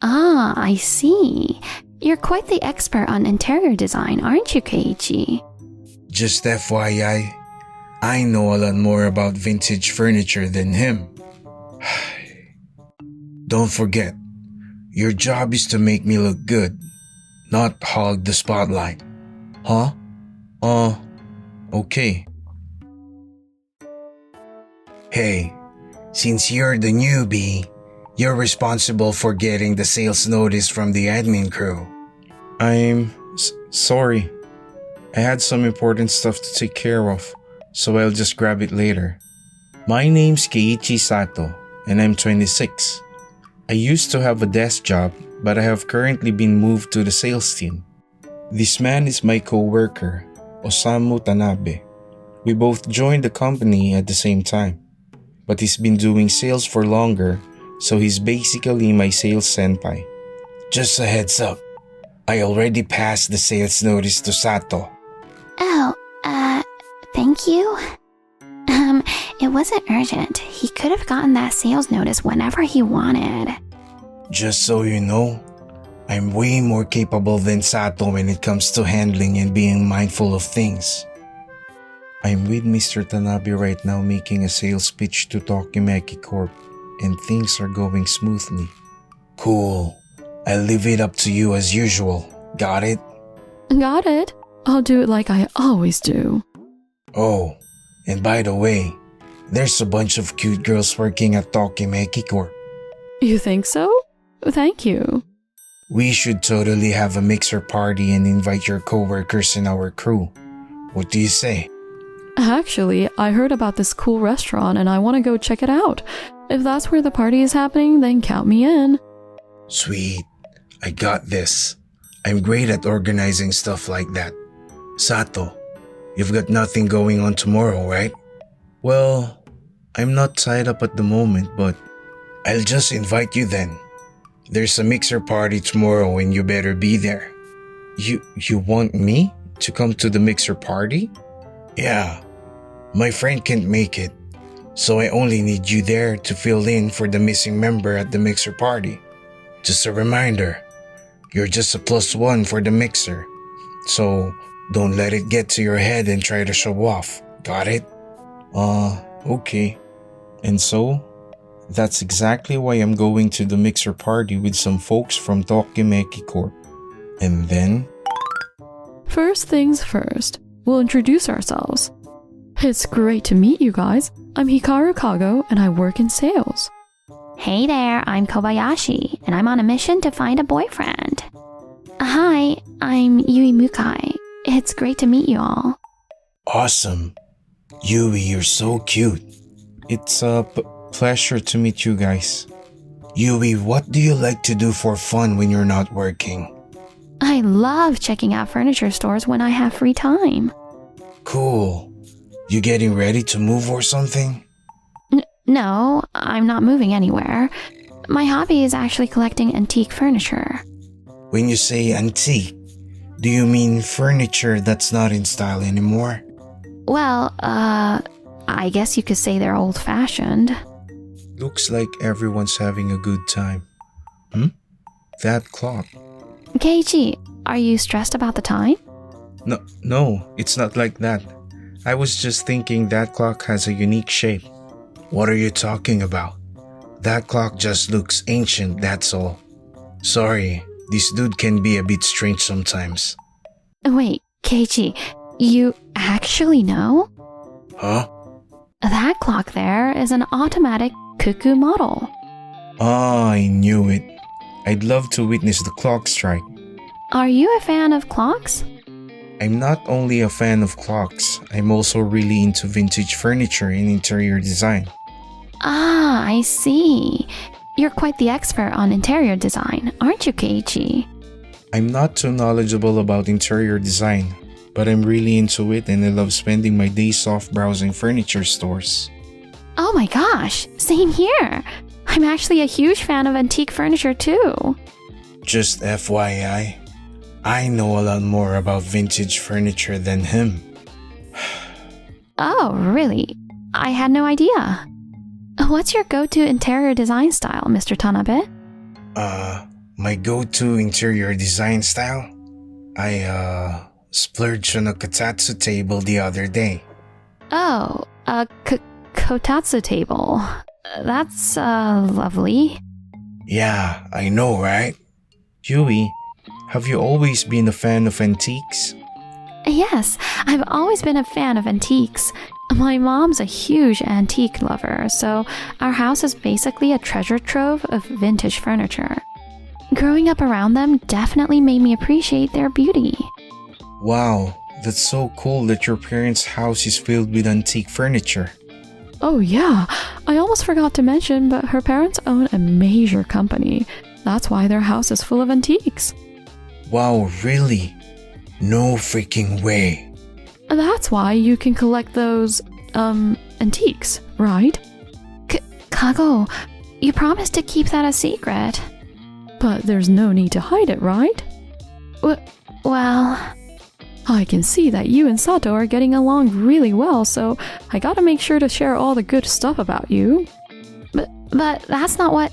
Ah, I see. You're quite the expert on interior design, aren't you, Keiichi? Just FYI, I know a lot more about vintage furniture than him. Don't forget, your job is to make me look good, not hog the spotlight. Huh? Okay. Hey, since you're the newbie, you're responsible for getting the sales notice from the admin crew. I'm sorry. I had some important stuff to take care of, so I'll just grab it later. My name's Keiichi Sato, and I'm 26. I used to have a desk job, but I have currently been moved to the sales team. This man is my coworker, Osamu Tanabe. We both joined the company at the same time, but he's been doing sales for longer, so he's basically my sales senpai. Just a heads up, I already passed the sales notice to Sato. Oh, thank you. It wasn't urgent. He could have gotten that sales notice whenever he wanted. Just so you know, I'm way more capable than Sato when it comes to handling and being mindful of things. I'm with Mr. Tanabe right now making a sales pitch to Tokimeki Corp, and things are going smoothly. Cool. I'll leave it up to you as usual. Got it? Got it. I'll do it like I always do. Oh, and by the way, there's a bunch of cute girls working at Tokimeki Corp. You think so? Thank you. We should totally have a mixer party and invite your coworkers in our crew. What do you say? Actually, I heard about this cool restaurant and I want to go check it out. If that's where the party is happening, then count me in. Sweet. I got this. I'm great at organizing stuff like that. Sato, you've got nothing going on tomorrow, right? Well, I'm not tied up at the moment, but I'll just invite you then. There's a mixer party tomorrow and you better be there. You want me to come to the mixer party? Yeah. My friend can't make it, so I only need you there to fill in for the missing member at the mixer party. Just a reminder, you're just a +1 for the mixer, so don't let it get to your head and try to show off. Got it? Okay. And so, that's exactly why I'm going to the mixer party with some folks from Tokimeki Corp. And then... First things first, we'll introduce ourselves. It's great to meet you guys. I'm Hikaru Kago and I work in sales. Hey there, I'm Kobayashi, and I'm on a mission to find a boyfriend. Hi, I'm Yui Mukai. It's great to meet you all. Awesome. Yui, you're so cute. It's a pleasure to meet you guys. Yui, what do you like to do for fun when you're not working? I love checking out furniture stores when I have free time. Cool. You getting ready to move or something? No, I'm not moving anywhere. My hobby is actually collecting antique furniture. When you say antique, do you mean furniture that's not in style anymore? Well, I guess you could say they're old-fashioned. Looks like everyone's having a good time. That clock. Keiichi, are you stressed about the time? No, it's not like that. I was just thinking that clock has a unique shape. What are you talking about? That clock just looks ancient, that's all. Sorry, this dude can be a bit strange sometimes. Wait, Keiichi, you actually know? Huh? That clock there is an automatic cuckoo model. Ah, I knew it. I'd love to witness the clock strike. Are you a fan of clocks? I'm not only a fan of clocks, I'm also really into vintage furniture and interior design. Ah, I see. You're quite the expert on interior design, aren't you, Keiichi? I'm not too knowledgeable about interior design, but I'm really into it and I love spending my days off browsing furniture stores. Oh my gosh, same here. I'm actually a huge fan of antique furniture too. Just FYI, I know a lot more about vintage furniture than him. Oh, really? I had no idea. What's your go-to interior design style, Mr. Tanabe? My go-to interior design style? I splurged on a kotatsu table the other day. Oh, a kotatsu table. That's, lovely. Yeah, I know, right? Yui, have you always been a fan of antiques? Yes, I've always been a fan of antiques. My mom's a huge antique lover, so our house is basically a treasure trove of vintage furniture. Growing up around them definitely made me appreciate their beauty. Wow, that's so cool that your parents' house is filled with antique furniture. Oh yeah, I almost forgot to mention, but her parents own a major company. That's why their house is full of antiques. Wow, really? No freaking way. That's why you can collect those, antiques, right? Kago, you promised to keep that a secret. But there's no need to hide it, right? Well, I can see that you and Sato are getting along really well, so I gotta make sure to share all the good stuff about you. but that's not what...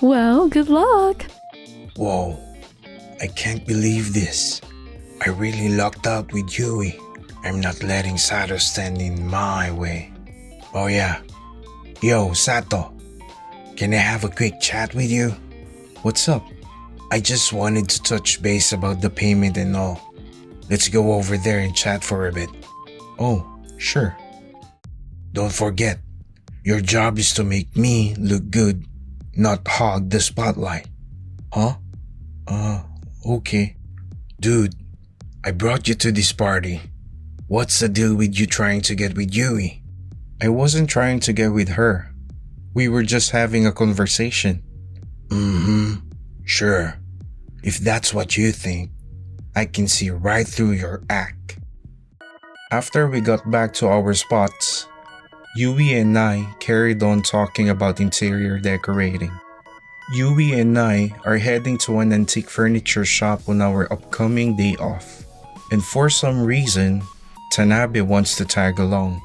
Well, good luck! Whoa, I can't believe this. I really lucked out with Yui. I'm not letting Sato stand in my way. Oh yeah. Yo, Sato. Can I have a quick chat with you? What's up? I just wanted to touch base about the payment and all. Let's go over there and chat for a bit. Oh, sure. Don't forget, your job is to make me look good, not hog the spotlight. Huh? Okay. Dude, I brought you to this party. What's the deal with you trying to get with Yui? I wasn't trying to get with her. We were just having a conversation. Sure. If that's what you think, I can see right through your act. After we got back to our spots, Yui and I carried on talking about interior decorating. Yui and I are heading to an antique furniture shop on our upcoming day off. And for some reason, Tanabe wants to tag along.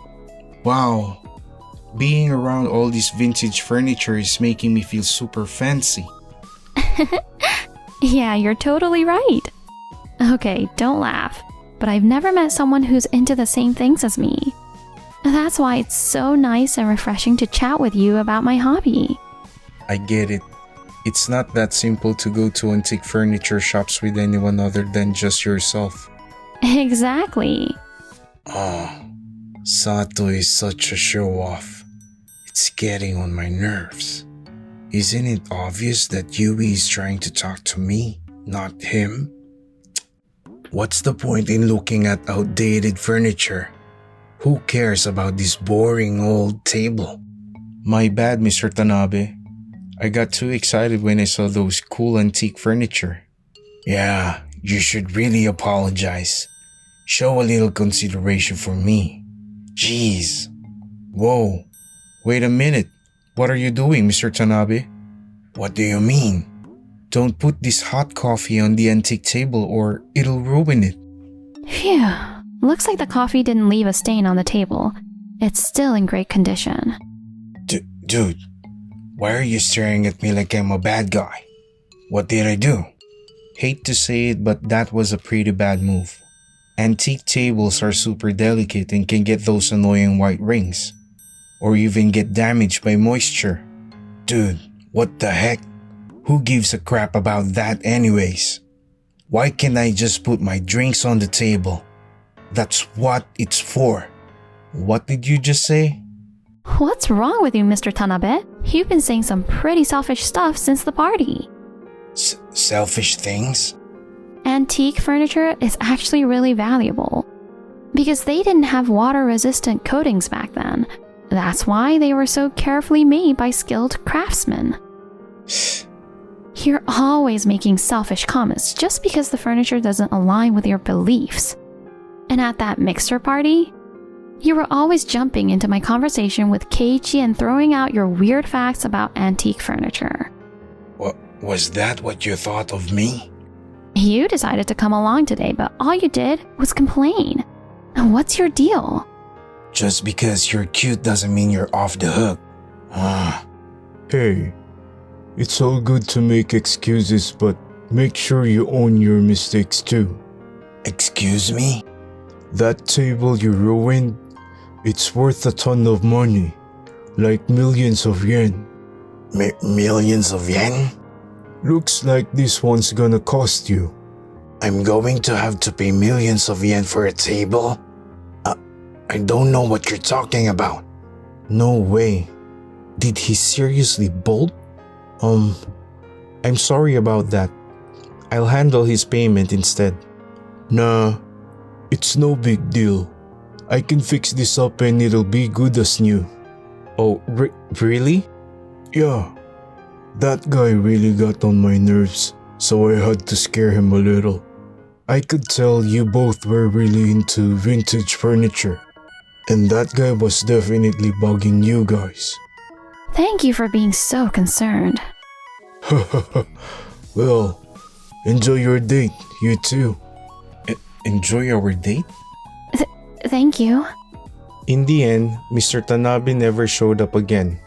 Wow, being around all this vintage furniture is making me feel super fancy. Yeah, you're totally right. Okay, don't laugh, but I've never met someone who's into the same things as me. That's why it's so nice and refreshing to chat with you about my hobby. I get it. It's not that simple to go to antique furniture shops with anyone other than just yourself. Exactly. Oh, Sato is such a show-off. It's getting on my nerves. Isn't it obvious that Yui is trying to talk to me, not him? What's the point in looking at outdated furniture? Who cares about this boring old table? My bad, Mr. Tanabe. I got too excited when I saw those cool antique furniture. Yeah, you should really apologize. Show a little consideration for me. Jeez. Whoa, wait a minute. What are you doing, Mr. Tanabe? What do you mean? Don't put this hot coffee on the antique table or it'll ruin it. Phew. Looks like the coffee didn't leave a stain on the table. It's still in great condition. Dude, why are you staring at me like I'm a bad guy? What did I do? Hate to say it, but that was a pretty bad move. Antique tables are super delicate and can get those annoying white rings. Or even get damaged by moisture. Dude, what the heck? Who gives a crap about that anyways? Why can't I just put my drinks on the table? That's what it's for. What did you just say? What's wrong with you, Mr. Tanabe? You've been saying some pretty selfish stuff since the party. Selfish things? Antique furniture is actually really valuable. Because they didn't have water-resistant coatings back then. That's why they were so carefully made by skilled craftsmen. You're always making selfish comments just because the furniture doesn't align with your beliefs. And at that mixer party, you were always jumping into my conversation with Keiichi and throwing out your weird facts about antique furniture. Was that what you thought of me? You decided to come along today, but all you did was complain. What's your deal? Just because you're cute doesn't mean you're off the hook. Hey, It's all good to make excuses, but make sure you own your mistakes too. Excuse me? That table you ruined, it's worth a ton of money, like millions of yen. Millions of yen? Looks like this one's gonna cost you. I'm going to have to pay millions of yen for a table? I don't know what you're talking about. No way. Did he seriously bolt? I'm sorry about that. I'll handle his payment instead. Nah, it's no big deal. I can fix this up and it'll be good as new. Oh, really? Yeah. That guy really got on my nerves, so I had to scare him a little. I could tell you both were really into vintage furniture, and that guy was definitely bugging you guys. Thank you for being so concerned. Well, enjoy your date, you too. Enjoy our date? Thank you. In the end, Mr. Tanabe never showed up again,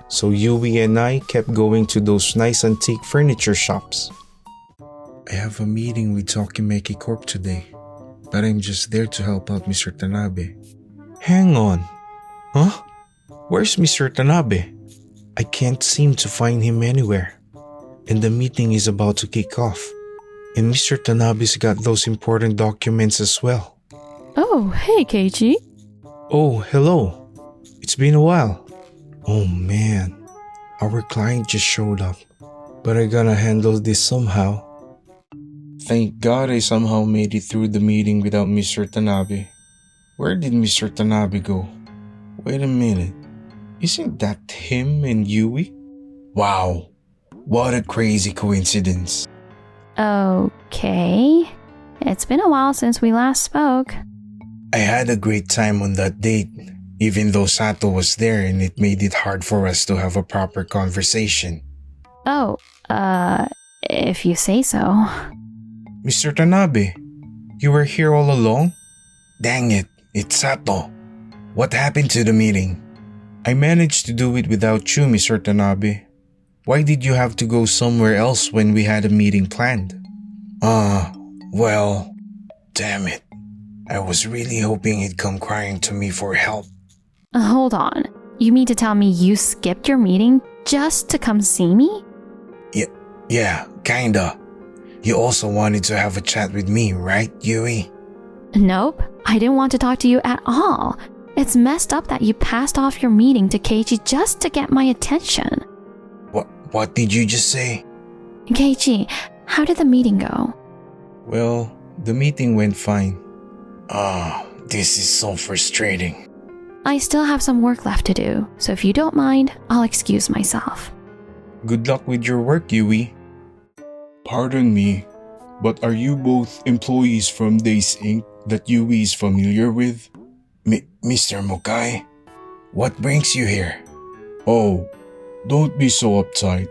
so Yui and I kept going to those nice antique furniture shops. I have a meeting with Tokimeki Corp today, but I'm just there to help out Mr. Tanabe. Hang on. Huh? Where's Mr. Tanabe? I can't seem to find him anywhere. And the meeting is about to kick off. And Mr. Tanabe's got those important documents as well. Oh, hey, Keiichi. Oh, hello. It's been a while. Oh man, our client just showed up. But I gotta handle this somehow. Thank God I somehow made it through the meeting without Mr. Tanabe. Where did Mr. Tanabe go? Wait a minute. Isn't that him and Yui? Wow, what a crazy coincidence. Okay. It's been a while since we last spoke. I had a great time on that date, even though Sato was there and it made it hard for us to have a proper conversation. Oh, if you say so. Mr. Tanabe, you were here all along? Dang it, it's Sato. What happened to the meeting? I managed to do it without you, Mr. Tanabe. Why did you have to go somewhere else when we had a meeting planned? Well, damn it. I was really hoping he'd come crying to me for help. Hold on. You mean to tell me you skipped your meeting just to come see me? Yeah, kinda. You also wanted to have a chat with me, right, Yui? Nope. I didn't want to talk to you at all. It's messed up that you passed off your meeting to Keiichi just to get my attention. What did you just say? Keiichi, how did the meeting go? Well, the meeting went fine. This is so frustrating. I still have some work left to do, so if you don't mind, I'll excuse myself. Good luck with your work, Yui. Pardon me, but are you both employees from Days Inc. that Yui is familiar with? Mr. Mukai, what brings you here? Oh, don't be so uptight.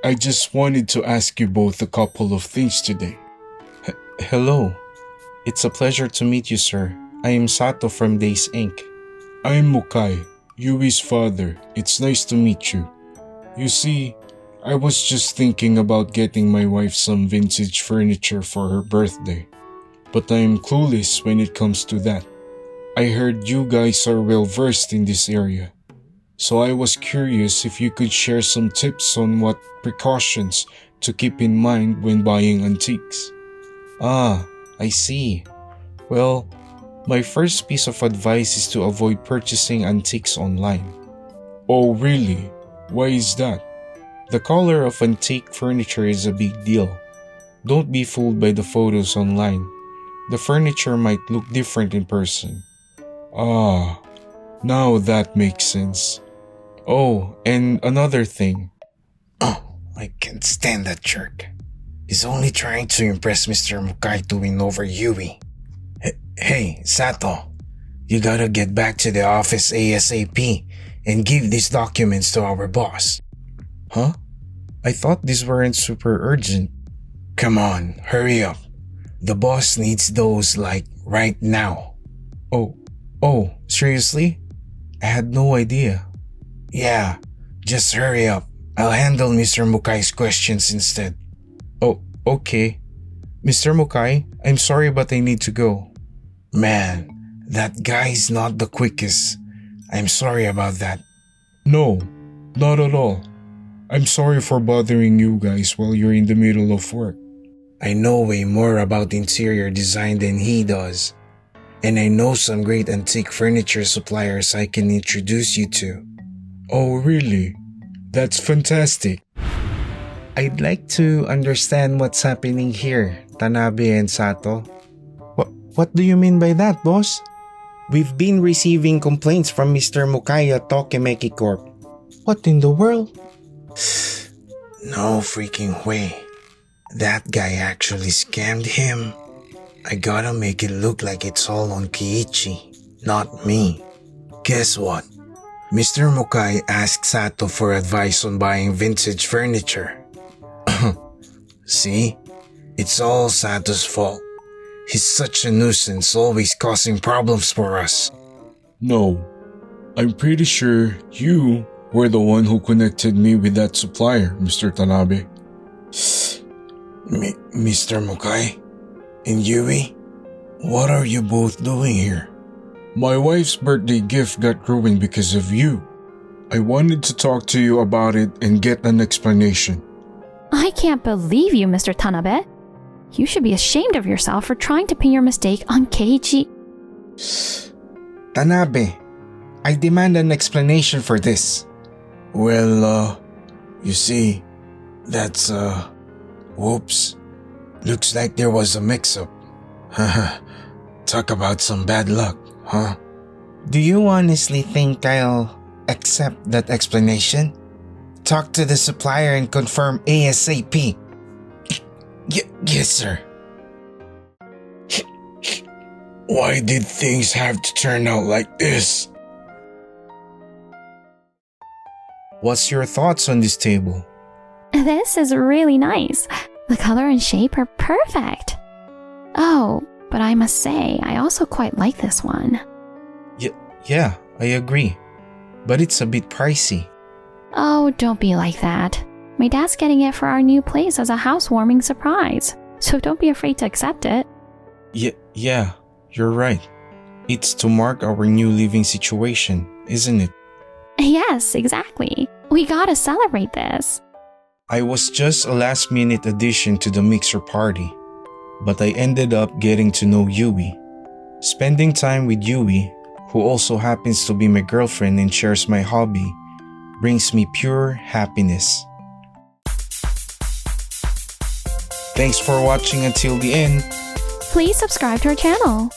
I just wanted to ask you both a couple of things today. Hello. It's a pleasure to meet you, sir. I am Sato from Days Inc. I'm Mukai, Yui's father. It's nice to meet you. You see, I was just thinking about getting my wife some vintage furniture for her birthday, but I am clueless when it comes to that. I heard you guys are well versed in this area, so I was curious if you could share some tips on what precautions to keep in mind when buying antiques. I see. Well, my first piece of advice is to avoid purchasing antiques online. Oh really? Why is that? The color of antique furniture is a big deal. Don't be fooled by the photos online. The furniture might look different in person. Now that makes sense. Oh, and another thing. I can't stand that jerk. He's only trying to impress Mr. Mukai to win over Yui. Hey, Sato. You gotta get back to the office ASAP and give these documents to our boss. Huh? I thought these weren't super urgent. Come on, hurry up. The boss needs those right now. Oh, seriously? I had no idea. Yeah, just hurry up I'll handle Mr. Mukai's questions instead. Oh, okay. Mr. Mukai, I'm sorry but I need to go. Man, that guy's not the quickest. I'm sorry about that. No, not at all. I'm sorry for bothering you guys while you're in the middle of work. I know way more about interior design than he does. And I know some great antique furniture suppliers I can introduce you to. Oh, really? That's fantastic. I'd like to understand what's happening here, Tanabe and Sato. What do you mean by that, boss? We've been receiving complaints from Mr. Mukai at Tokimeki Corp. What in the world? No freaking way. That guy actually scammed him. I gotta make it look like it's all on Kiichi, not me. Guess what? Mr. Mukai asked Sato for advice on buying vintage furniture. See? It's all Sato's fault. He's such a nuisance, always causing problems for us. No. I'm pretty sure you were the one who connected me with that supplier, Mr. Tanabe. Mr. Mukai? And Yui? What are you both doing here? My wife's birthday gift got ruined because of you. I wanted to talk to you about it and get an explanation. I can't believe you, Mr. Tanabe. You should be ashamed of yourself for trying to pin your mistake on Keiichi. Tanabe, I demand an explanation for this. Well, you see, that's, whoops. Looks like there was a mix-up. Haha, talk about some bad luck, huh? Do you honestly think I'll accept that explanation? Talk to the supplier and confirm ASAP. Yes, sir. why did things have to turn out like this? What's your thoughts on this table? This is really nice. The color and shape are perfect. Oh, but I must say, I also quite like this one. Yeah, I agree. But it's a bit pricey. Oh, don't be like that. My dad's getting it for our new place as a housewarming surprise, so don't be afraid to accept it. Yeah, you're right. It's to mark our new living situation, isn't it? Yes, exactly. We gotta celebrate this. I was just a last-minute addition to the mixer party, but I ended up getting to know Yui. Spending time with Yui, who also happens to be my girlfriend and shares my hobby, brings me pure happiness. Thanks for watching until the end. Please subscribe to our channel.